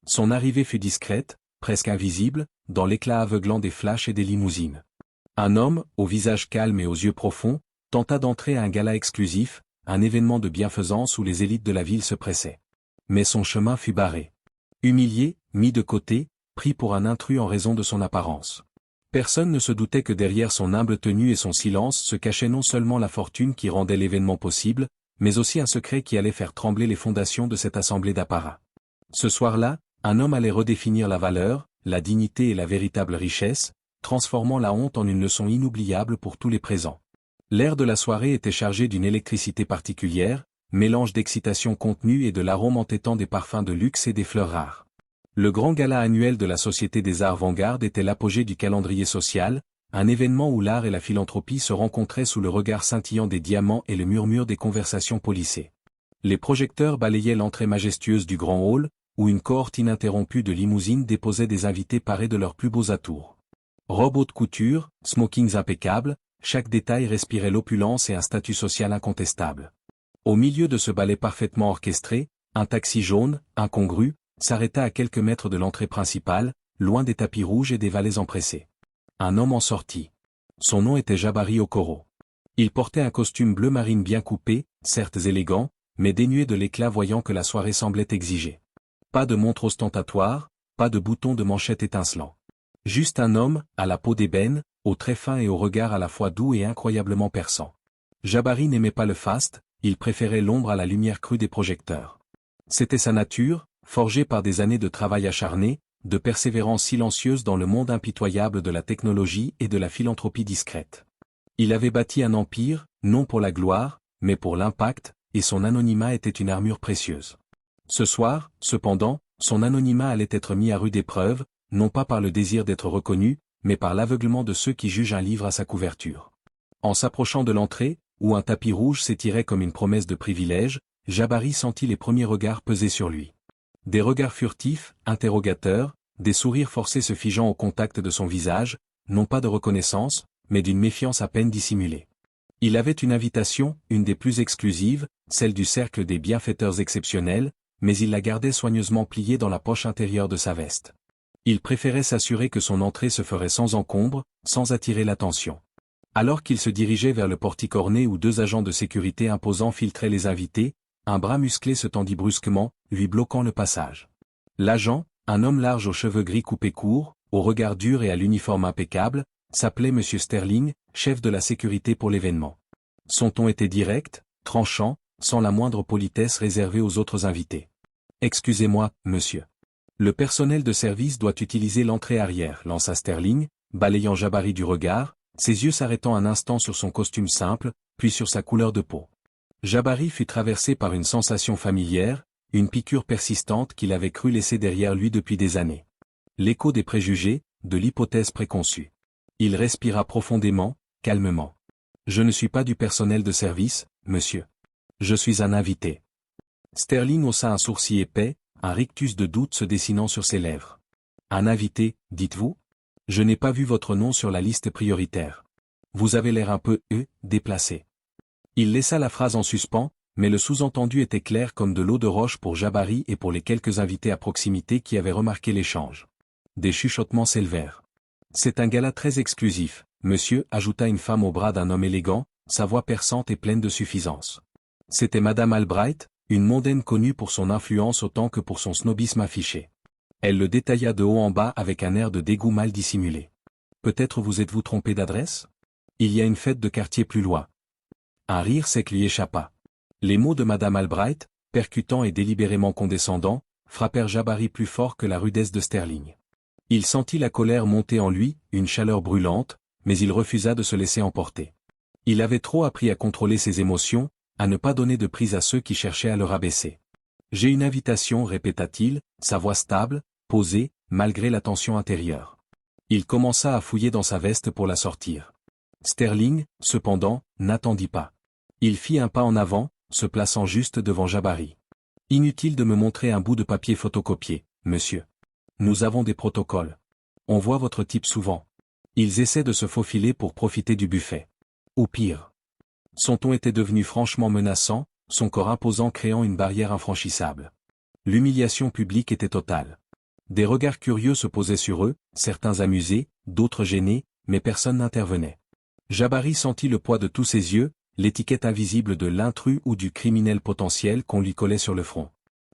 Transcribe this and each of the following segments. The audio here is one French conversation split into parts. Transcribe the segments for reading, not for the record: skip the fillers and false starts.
Son arrivée fut discrète, presque invisible, dans l'éclat aveuglant des flashs et des limousines. Un homme, au visage calme et aux yeux profonds, tenta d'entrer à un gala exclusif, un événement de bienfaisance où les élites de la ville se pressaient. Mais son chemin fut barré. Humilié, mis de côté, pris pour un intrus en raison de son apparence. Personne ne se doutait que derrière son humble tenue et son silence se cachait non seulement la fortune qui rendait l'événement possible, mais aussi un secret qui allait faire trembler les fondations de cette assemblée d'apparat. Ce soir-là, un homme allait redéfinir la valeur, la dignité et la véritable richesse, transformant la honte en une leçon inoubliable pour tous les présents. L'air de la soirée était chargé d'une électricité particulière, mélange d'excitation contenue et de l'arôme entêtant des parfums de luxe et des fleurs rares. Le grand gala annuel de la Société des Arts Vanguard était l'apogée du calendrier social, un événement où l'art et la philanthropie se rencontraient sous le regard scintillant des diamants et le murmure des conversations policées. Les projecteurs balayaient l'entrée majestueuse du grand hall, où une cohorte ininterrompue de limousines déposait des invités parés de leurs plus beaux atours. Robes haute couture, smokings impeccables, chaque détail respirait l'opulence et un statut social incontestable. Au milieu de ce ballet parfaitement orchestré, un taxi jaune, incongru, s'arrêta à quelques mètres de l'entrée principale, loin des tapis rouges et des valets empressés. Un homme en sortit. Son nom était Jabari Okoro. Il portait un costume bleu marine bien coupé, certes élégant, mais dénué de l'éclat voyant que la soirée semblait exiger. Pas de montre ostentatoire, pas de bouton de manchette étincelant. Juste un homme, à la peau d'ébène, aux traits fins et au regard à la fois doux et incroyablement perçant. Jabari n'aimait pas le faste, il préférait l'ombre à la lumière crue des projecteurs. C'était sa nature, forgée par des années de travail acharné, de persévérance silencieuse dans le monde impitoyable de la technologie et de la philanthropie discrète. Il avait bâti un empire, non pour la gloire, mais pour l'impact, et son anonymat était une armure précieuse. Ce soir, cependant, son anonymat allait être mis à rude épreuve, non pas par le désir d'être reconnu, mais par l'aveuglement de ceux qui jugent un livre à sa couverture. En s'approchant de l'entrée, où un tapis rouge s'étirait comme une promesse de privilège, Jabari sentit les premiers regards peser sur lui. Des regards furtifs, interrogateurs, des sourires forcés se figeant au contact de son visage, non pas de reconnaissance, mais d'une méfiance à peine dissimulée. Il avait une invitation, une des plus exclusives, celle du cercle des bienfaiteurs exceptionnels, mais il la gardait soigneusement pliée dans la poche intérieure de sa veste. Il préférait s'assurer que son entrée se ferait sans encombre, sans attirer l'attention. Alors qu'il se dirigeait vers le portique orné où deux agents de sécurité imposants filtraient les invités, un bras musclé se tendit brusquement, lui bloquant le passage. L'agent, un homme large aux cheveux gris coupés courts, au regard dur et à l'uniforme impeccable, s'appelait M. Sterling, chef de la sécurité pour l'événement. Son ton était direct, tranchant, sans la moindre politesse réservée aux autres invités. « Excusez-moi, monsieur. Le personnel de service doit utiliser l'entrée arrière, lança Sterling, balayant Jabari du regard, ses yeux s'arrêtant un instant sur son costume simple, puis sur sa couleur de peau. Jabari fut traversé par une sensation familière, une piqûre persistante qu'il avait cru laisser derrière lui depuis des années. L'écho des préjugés, de l'hypothèse préconçue. Il respira profondément, calmement. « Je ne suis pas du personnel de service, monsieur. Je suis un invité. » Sterling haussa un sourcil épais, un rictus de doute se dessinant sur ses lèvres. « Un invité, dites-vous ? Je n'ai pas vu votre nom sur la liste prioritaire. Vous avez l'air un peu, déplacé. » Il laissa la phrase en suspens, mais le sous-entendu était clair comme de l'eau de roche pour Jabari et pour les quelques invités à proximité qui avaient remarqué l'échange. Des chuchotements s'élevèrent. « C'est un gala très exclusif, monsieur, » ajouta une femme au bras d'un homme élégant, sa voix perçante et pleine de suffisance. C'était Madame Albright, une mondaine connue pour son influence autant que pour son snobisme affiché. Elle le détailla de haut en bas avec un air de dégoût mal dissimulé. « Peut-être vous êtes-vous trompé d'adresse ? Il y a une fête de quartier plus loin. » Un rire sec lui échappa. Les mots de Madame Albright, percutants et délibérément condescendants, frappèrent Jabari plus fort que la rudesse de Sterling. Il sentit la colère monter en lui, une chaleur brûlante, mais il refusa de se laisser emporter. Il avait trop appris à contrôler ses émotions, à ne pas donner de prise à ceux qui cherchaient à le rabaisser. « J'ai une invitation, répéta-t-il, sa voix stable, posée, malgré la tension intérieure. Il commença à fouiller dans sa veste pour la sortir. Sterling, cependant, n'attendit pas. Il fit un pas en avant, se plaçant juste devant Jabari. « Inutile de me montrer un bout de papier photocopié, monsieur. Nous avons des protocoles. On voit votre type souvent. Ils essaient de se faufiler pour profiter du buffet. Ou pire. » Son ton était devenu franchement menaçant, son corps imposant créant une barrière infranchissable. L'humiliation publique était totale. Des regards curieux se posaient sur eux, certains amusés, d'autres gênés, mais personne n'intervenait. Jabari sentit le poids de tous ses yeux, l'étiquette invisible de l'intrus ou du criminel potentiel qu'on lui collait sur le front.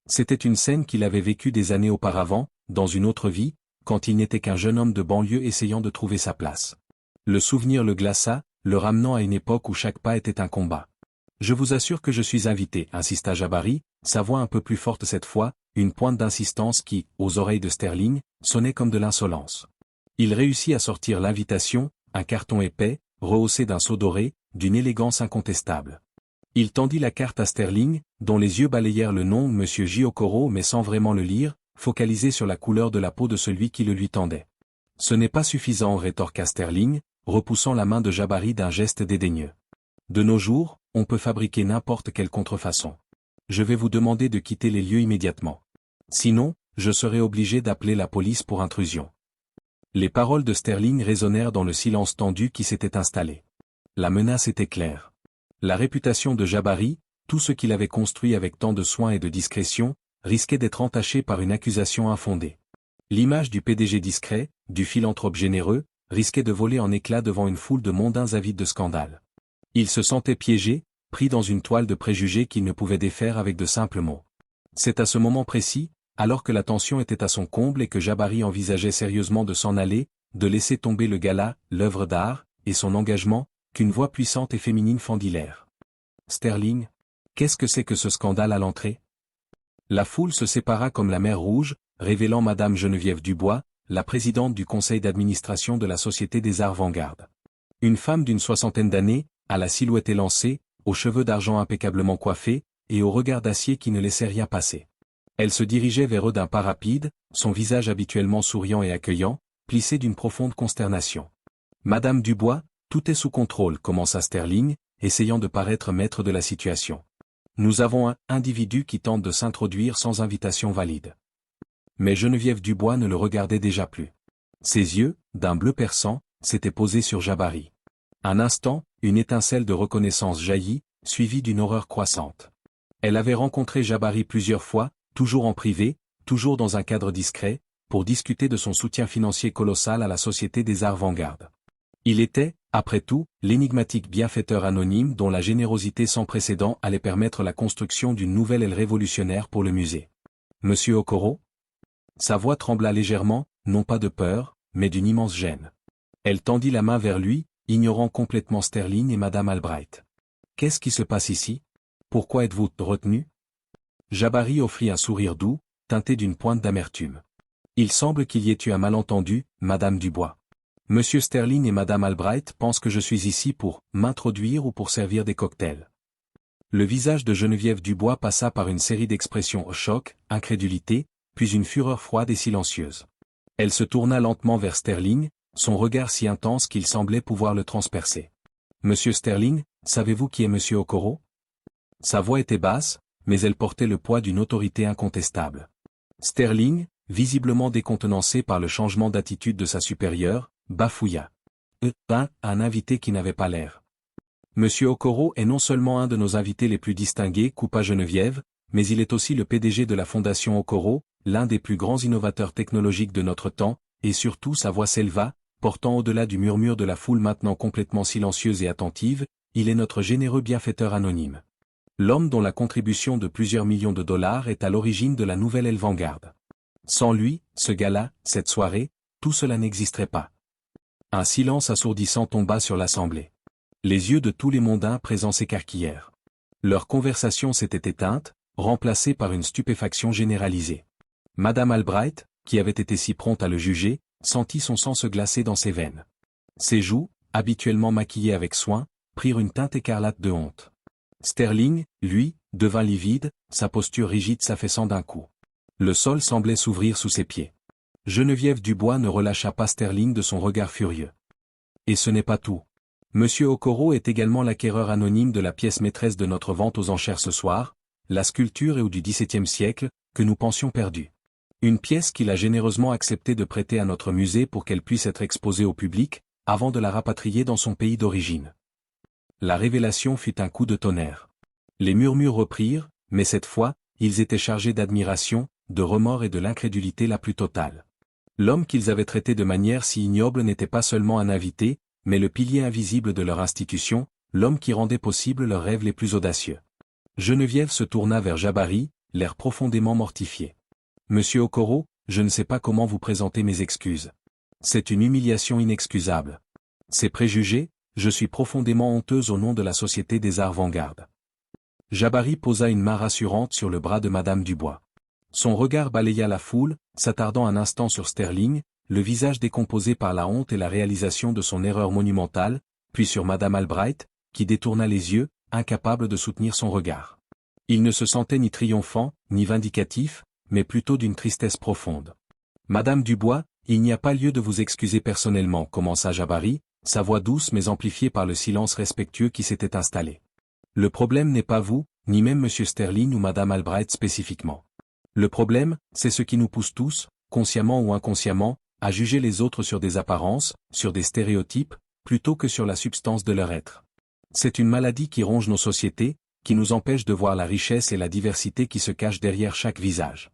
C'était une scène qu'il avait vécue des années auparavant, dans une autre vie, quand il n'était qu'un jeune homme de banlieue essayant de trouver sa place. Le souvenir le glaça, le ramenant à une époque où chaque pas était un combat. « Je vous assure que je suis invité », insista Jabari, sa voix un peu plus forte cette fois, une pointe d'insistance qui, aux oreilles de Sterling, sonnait comme de l'insolence. Il réussit à sortir l'invitation, un carton épais, rehaussé d'un sceau doré, d'une élégance incontestable. Il tendit la carte à Sterling, dont les yeux balayèrent le nom Monsieur J. Okoro mais sans vraiment le lire, focalisé sur la couleur de la peau de celui qui le lui tendait. « Ce n'est pas suffisant », rétorqua Sterling, repoussant la main de Jabari d'un geste dédaigneux. « De nos jours, on peut fabriquer n'importe quelle contrefaçon. Je vais vous demander de quitter les lieux immédiatement. Sinon, je serai obligé d'appeler la police pour intrusion. » Les paroles de Sterling résonnèrent dans le silence tendu qui s'était installé. La menace était claire. La réputation de Jabari, tout ce qu'il avait construit avec tant de soin et de discrétion, risquait d'être entaché par une accusation infondée. L'image du PDG discret, du philanthrope généreux, risquait de voler en éclats devant une foule de mondains avides de scandale. Il se sentait piégé, pris dans une toile de préjugés qu'il ne pouvait défaire avec de simples mots. C'est à ce moment précis, alors que la tension était à son comble et que Jabari envisageait sérieusement de s'en aller, de laisser tomber le gala, l'œuvre d'art, et son engagement, qu'une voix puissante et féminine fendit l'air. « Sterling, qu'est-ce que c'est que ce scandale à l'entrée ?» La foule se sépara comme la mer Rouge, révélant Madame Geneviève Dubois, la présidente du conseil d'administration de la Société des Arts Vanguard. Une femme d'une soixantaine d'années, à la silhouette élancée, aux cheveux d'argent impeccablement coiffés, et au regard d'acier qui ne laissait rien passer. Elle se dirigeait vers eux d'un pas rapide, son visage habituellement souriant et accueillant, plissé d'une profonde consternation. « Madame Dubois, tout est sous contrôle », commença Sterling, essayant de paraître maître de la situation. « Nous avons un individu qui tente de s'introduire sans invitation valide. » Mais Geneviève Dubois ne le regardait déjà plus. Ses yeux, d'un bleu perçant, s'étaient posés sur Jabari. Un instant, une étincelle de reconnaissance jaillit, suivie d'une horreur croissante. Elle avait rencontré Jabari plusieurs fois, toujours en privé, toujours dans un cadre discret, pour discuter de son soutien financier colossal à la Société des Arts Vanguard. Il était, après tout, l'énigmatique bienfaiteur anonyme dont la générosité sans précédent allait permettre la construction d'une nouvelle aile révolutionnaire pour le musée. « Monsieur Okoro ?» Sa voix trembla légèrement, non pas de peur, mais d'une immense gêne. Elle tendit la main vers lui, ignorant complètement Sterling et Madame Albright. « Qu'est-ce qui se passe ici? Pourquoi êtes-vous retenu ?» Jabari offrit un sourire doux, teinté d'une pointe d'amertume. « Il semble qu'il y ait eu un malentendu, Madame Dubois. Monsieur Sterling et Madame Albright pensent que je suis ici pour m'introduire ou pour servir des cocktails. » Le visage de Geneviève Dubois passa par une série d'expressions choc, incrédulité, puis une fureur froide et silencieuse. Elle se tourna lentement vers Sterling, son regard si intense qu'il semblait pouvoir le transpercer. « Monsieur Sterling, savez-vous qui est Monsieur Okoro ?» Sa voix était basse, mais elle portait le poids d'une autorité incontestable. Sterling, visiblement décontenancé par le changement d'attitude de sa supérieure, bafouilla. Un invité qui n'avait pas l'air. Monsieur Okoro est non seulement un de nos invités les plus distingués, coupa Geneviève, mais il est aussi le PDG de la Fondation Okoro, l'un des plus grands innovateurs technologiques de notre temps, et surtout sa voix s'éleva, portant au-delà du murmure de la foule maintenant complètement silencieuse et attentive, il est notre généreux bienfaiteur anonyme. L'homme dont la contribution de plusieurs millions de dollars est à l'origine de la nouvelle aile Vanguard. Sans lui, ce gala, cette soirée, tout cela n'existerait pas. Un silence assourdissant tomba sur l'assemblée. Les yeux de tous les mondains présents s'écarquillèrent. Leur conversation s'était éteinte, remplacée par une stupéfaction généralisée. Madame Albright, qui avait été si prompte à le juger, sentit son sang se glacer dans ses veines. Ses joues, habituellement maquillées avec soin, prirent une teinte écarlate de honte. Sterling, lui, devint livide, sa posture rigide s'affaissant d'un coup. Le sol semblait s'ouvrir sous ses pieds. Geneviève Dubois ne relâcha pas Sterling de son regard furieux. Et ce n'est pas tout. Monsieur Okoro est également l'acquéreur anonyme de la pièce maîtresse de notre vente aux enchères ce soir, la sculpture et ou du XVIIe siècle, que nous pensions perdue. Une pièce qu'il a généreusement accepté de prêter à notre musée pour qu'elle puisse être exposée au public, avant de la rapatrier dans son pays d'origine. La révélation fut un coup de tonnerre. Les murmures reprirent, mais cette fois, ils étaient chargés d'admiration, de remords et de l'incrédulité la plus totale. L'homme qu'ils avaient traité de manière si ignoble n'était pas seulement un invité, mais le pilier invisible de leur institution, l'homme qui rendait possible leurs rêves les plus audacieux. Geneviève se tourna vers Jabari, l'air profondément mortifié. « Monsieur Okoro, je ne sais pas comment vous présenter mes excuses. C'est une humiliation inexcusable. Ces préjugés, je suis profondément honteuse au nom de la Société des Arts Vanguard. » Jabari posa une main rassurante sur le bras de Madame Dubois. Son regard balaya la foule, s'attardant un instant sur Sterling, le visage décomposé par la honte et la réalisation de son erreur monumentale, puis sur Madame Albright, qui détourna les yeux, incapable de soutenir son regard. Il ne se sentait ni triomphant, ni vindicatif, mais plutôt d'une tristesse profonde. « Madame Dubois, il n'y a pas lieu de vous excuser personnellement, commença Jabari, sa voix douce mais amplifiée par le silence respectueux qui s'était installé. Le problème n'est pas vous, ni même Monsieur Sterling ou Madame Albright spécifiquement. Le problème, c'est ce qui nous pousse tous, consciemment ou inconsciemment, à juger les autres sur des apparences, sur des stéréotypes, plutôt que sur la substance de leur être. C'est une maladie qui ronge nos sociétés, qui nous empêche de voir la richesse et la diversité qui se cachent derrière chaque visage. »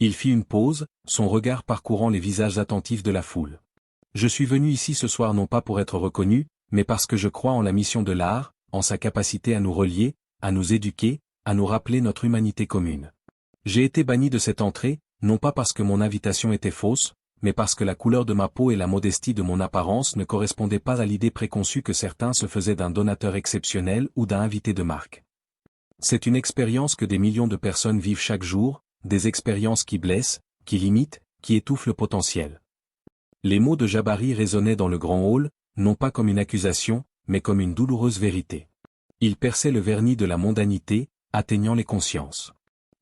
Il fit une pause, son regard parcourant les visages attentifs de la foule. « Je suis venu ici ce soir non pas pour être reconnu, mais parce que je crois en la mission de l'art, en sa capacité à nous relier, à nous éduquer, à nous rappeler notre humanité commune. J'ai été banni de cette entrée, non pas parce que mon invitation était fausse, mais parce que la couleur de ma peau et la modestie de mon apparence ne correspondaient pas à l'idée préconçue que certains se faisaient d'un donateur exceptionnel ou d'un invité de marque. C'est une expérience que des millions de personnes vivent chaque jour, des expériences qui blessent, qui limitent, qui étouffent le potentiel. » Les mots de Jabari résonnaient dans le grand hall, non pas comme une accusation, mais comme une douloureuse vérité. Ils perçaient le vernis de la mondanité, atteignant les consciences.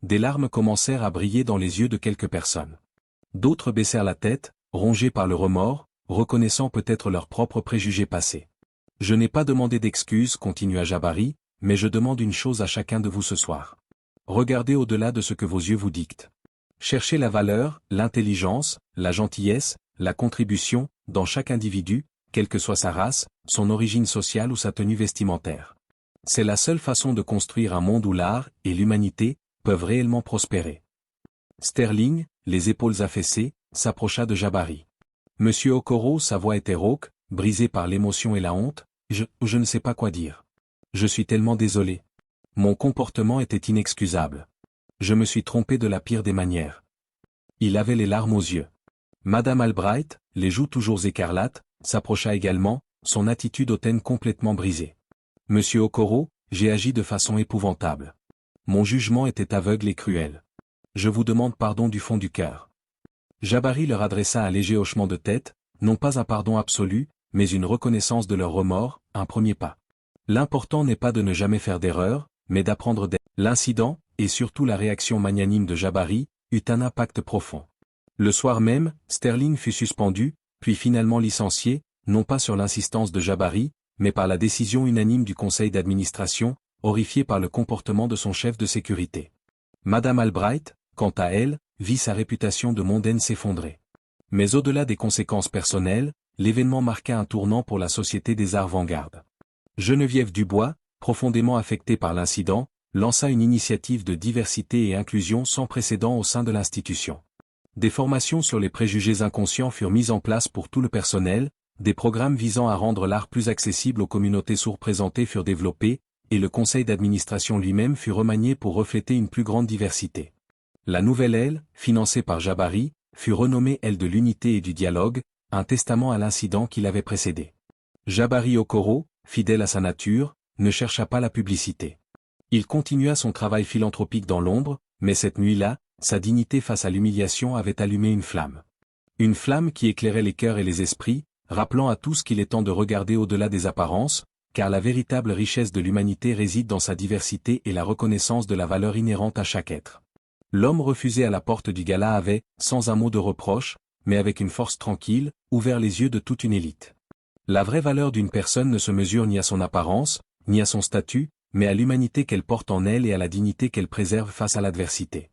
Des larmes commencèrent à briller dans les yeux de quelques personnes. D'autres baissèrent la tête, rongés par le remords, reconnaissant peut-être leurs propres préjugés passés. « Je n'ai pas demandé d'excuses, continua Jabari, mais je demande une chose à chacun de vous ce soir. Regardez au-delà de ce que vos yeux vous dictent. Cherchez la valeur, l'intelligence, la gentillesse, la contribution, dans chaque individu, quelle que soit sa race, son origine sociale ou sa tenue vestimentaire. C'est la seule façon de construire un monde où l'art et l'humanité peuvent réellement prospérer. » Sterling, les épaules affaissées, s'approcha de Jabari. « Monsieur Okoro, sa voix était rauque, brisée par l'émotion et la honte, je ne sais pas quoi dire. Je suis tellement désolé. Mon comportement était inexcusable. Je me suis trompé de la pire des manières. » Il avait les larmes aux yeux. Madame Albright, les joues toujours écarlates, s'approcha également, son attitude hautaine complètement brisée. « Monsieur Okoro, j'ai agi de façon épouvantable. Mon jugement était aveugle et cruel. Je vous demande pardon du fond du cœur. » Jabari leur adressa un léger hochement de tête, non pas un pardon absolu, mais une reconnaissance de leur remords, un premier pas. L'important n'est pas de ne jamais faire d'erreur, mais d'apprendre d'elle. L'incident, et surtout la réaction magnanime de Jabari, eut un impact profond. Le soir même, Sterling fut suspendu, puis finalement licencié, non pas sur l'insistance de Jabari, mais par la décision unanime du conseil d'administration, horrifié par le comportement de son chef de sécurité. Madame Albright, quant à elle, vit sa réputation de mondaine s'effondrer. Mais au-delà des conséquences personnelles, l'événement marqua un tournant pour la Société des Arts Vanguard. Geneviève Dubois, profondément affectée par l'incident, lança une initiative de diversité et inclusion sans précédent au sein de l'institution. Des formations sur les préjugés inconscients furent mises en place pour tout le personnel, des programmes visant à rendre l'art plus accessible aux communautés sous-représentées furent développés, et le conseil d'administration lui-même fut remanié pour refléter une plus grande diversité. La nouvelle aile, financée par Jabari, fut renommée aile de l'unité et du dialogue, un testament à l'incident qui l'avait précédé. Jabari Okoro, fidèle à sa nature, ne chercha pas la publicité. Il continua son travail philanthropique dans l'ombre, mais cette nuit-là, sa dignité face à l'humiliation avait allumé une flamme. Une flamme qui éclairait les cœurs et les esprits, rappelant à tous qu'il est temps de regarder au-delà des apparences, car la véritable richesse de l'humanité réside dans sa diversité et la reconnaissance de la valeur inhérente à chaque être. L'homme refusé à la porte du gala avait, sans un mot de reproche, mais avec une force tranquille, ouvert les yeux de toute une élite. La vraie valeur d'une personne ne se mesure ni à son apparence, ni à son statut, mais à l'humanité qu'elle porte en elle et à la dignité qu'elle préserve face à l'adversité.